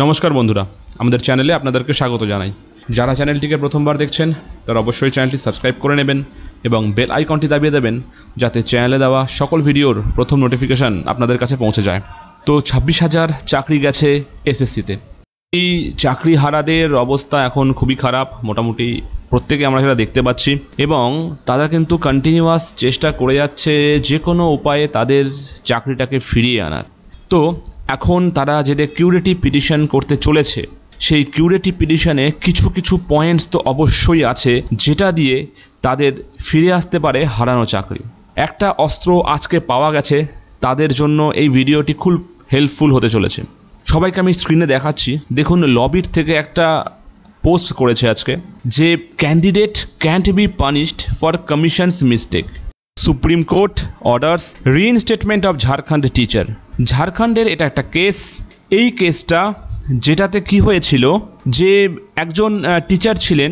নমস্কার বন্ধুরা, আমাদের চ্যানেলে আপনাদেরকে স্বাগত জানাই। যারা চ্যানেলটিকে প্রথমবার দেখছেন তারা অবশ্যই চ্যানেলটি সাবস্ক্রাইব করে নেবেন এবং বেল আইকনটি দাবিয়ে দেবেন, যাতে চ্যানেলে দেওয়া সকল ভিডিওর প্রথম নোটিফিকেশান আপনাদের কাছে পৌঁছে যায়। তো 26,000 চাকরি গেছে এসএসসিতে। এই চাকরি হারাদের অবস্থা এখন খুবই খারাপ, মোটামুটি প্রত্যেকে আমরা সেটা দেখতে পাচ্ছি, এবং তারা কিন্তু কন্টিনিউয়াস চেষ্টা করে যাচ্ছে যে কোনো উপায়ে তাদের চাকরিটাকে ফিরিয়ে আনার। তো এখন তারা যেটা কিউরেটিভ পিটিশন করতে চলেছে, সেই কিউরেটিভ পিটিশনে কিছু কিছু পয়েন্টস তো অবশ্যই আছে যেটা দিয়ে তাদের ফিরে আসতে পারে হারানো চাকরি। একটা অস্ত্র আজকে পাওয়া গেছে, তাদের জন্য এই ভিডিওটি খুব হেল্পফুল হতে চলেছে। সবাইকে আমি স্ক্রিনে দেখাচ্ছি, দেখুন লবির থেকে একটা পোস্ট করেছে আজকে, যে candidate can't be punished for commission's mistake, supreme court orders reinstatement of Jharkhand teacher. ঝাড়খণ্ডের এটা একটা কেস। এই কেসটা যেটাতে কি হয়েছিল, যে একজন টিচার ছিলেন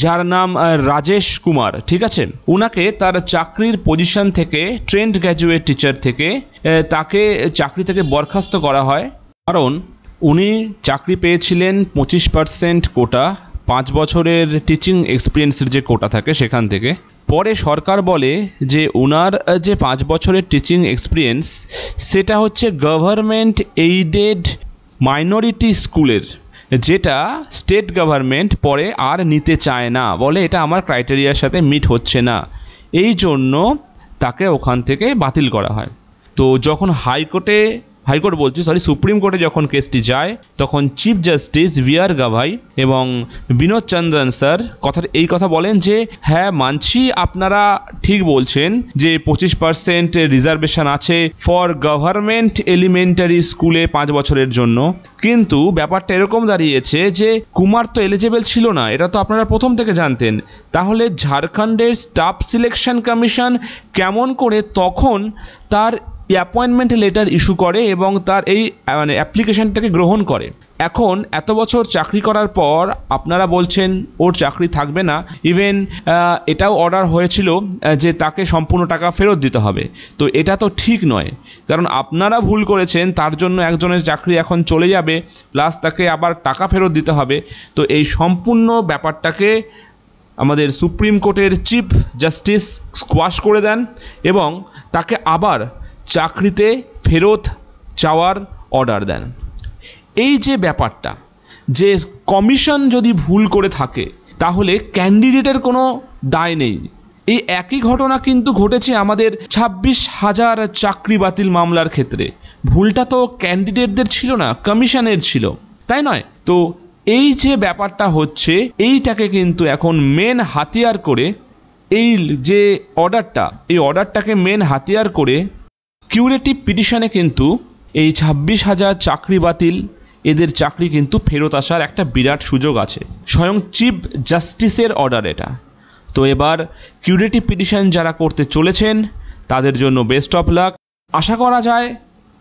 যার নাম রাজেশ কুমার, ঠিক আছে, ওনাকে তার চাকরির পজিশন থেকে, ট্রেন্ড গ্র্যাজুয়েট টিচার থেকে তাকে চাকরি থেকে বরখাস্ত করা হয়, কারণ উনি চাকরি পেয়েছিলেন 25% কোটা, 5 বছরের টিচিং এক্সপিরিয়েন্সের যে কোটা থাকে সেখান থেকে। পরে সরকার বলে যে ওনার যে 5 বছরের টিচিং এক্সপিরিয়েন্স সেটা হচ্ছে গভর্নমেন্ট এইডেড মাইনরিটি স্কুলের, যেটা স্টেট গভর্নমেন্ট পরে আর নিতে চায় না, বলে এটা আমার ক্রাইটেরিয়ার সাথে মিট হচ্ছে না, এই জন্য তাকে ওখান থেকে বাতিল করা হয়। তো যখন সুপ্রিম কোর্টে যখন কেসটি যায়, তখন চিফ জাস্টিস ভিআর গাভাই এবং বিনোদ চন্দ্রন স্যার এই কথা বলেন যে হ্যাঁ মানছি, আপনারা ঠিক বলছেন যে 25% রিজার্ভেশন আছে ফর গভর্নমেন্ট এলিমেন্টারি স্কুলে 5 বছরের জন্য, কিন্তু ব্যাপারটা এরকম দাঁড়িয়েছে যে কুমার তো এলিজেবল ছিল না, এটা তো আপনারা প্রথম থেকে জানতেন। তাহলে ঝাড়খণ্ডের স্টাফ সিলেকশন কমিশন কেমন করে তখন তার অ্যাপয়েন্টমেন্ট লেটার ইস্যু করে এবং তার এই অ্যাপ্লিকেশনটাকে গ্রহণ করে? এখন এত বছর চাকরি করার পর আপনারা বলছেন ওর চাকরি থাকবে না, ইভেন এটাও অর্ডার হয়েছিল যে তাকে সম্পূর্ণ টাকা ফেরত দিতে হবে। তো এটা তো ঠিক নয়, কারণ আপনারা ভুল করেছেন, তার জন্য একজনের চাকরি এখন চলে যাবে, প্লাস তাকে আবার টাকা ফেরত দিতে হবে। তো এই সম্পূর্ণ ব্যাপারটাকে আমাদের সুপ্রিম কোর্টের চিফ জাস্টিস স্কোয়াশ করে দেন এবং তাকে আবার চাকরিতে ফেরত যাওয়ার অর্ডার দেন। এই যে ব্যাপারটা, যে কমিশন যদি ভুল করে থাকে তাহলে ক্যান্ডিডেটের কোনো দায় নেই। এই একই ঘটনা কিন্তু ঘটেছে আমাদের 26,000 চাকরি বাতিল মামলার ক্ষেত্রে। ভুলটা তো ক্যান্ডিডেটদের ছিল না, কমিশনের ছিল, তাই নয়? তো এই যে ব্যাপারটা হচ্ছে, এইটাকে কিন্তু এখন মেন হাতিয়ার করে, এই যে অর্ডারটাকে মেন হাতিয়ার করে কিউরেটিভ পিটিশনে কিন্তু এই 26,000 চাকরি বাতিল, এদের চাকরি কিন্তু ফেরত আসার একটা বিরাট সুযোগ আছে। স্বয়ং চিফ জাস্টিসের অর্ডার এটা। তো এবার কিউরেটিভ পিটিশন যারা করতে চলেছেন তাদের জন্য বেস্ট অফ লাক। আশা করা যায়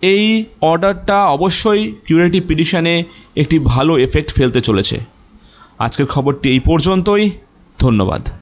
এই অর্ডারটা অবশ্যই কিউরেটিভ পিটিশনে একটি ভালো এফেক্ট ফেলতে চলেছে। আজকের খবরটি এই পর্যন্তই। ধন্যবাদ।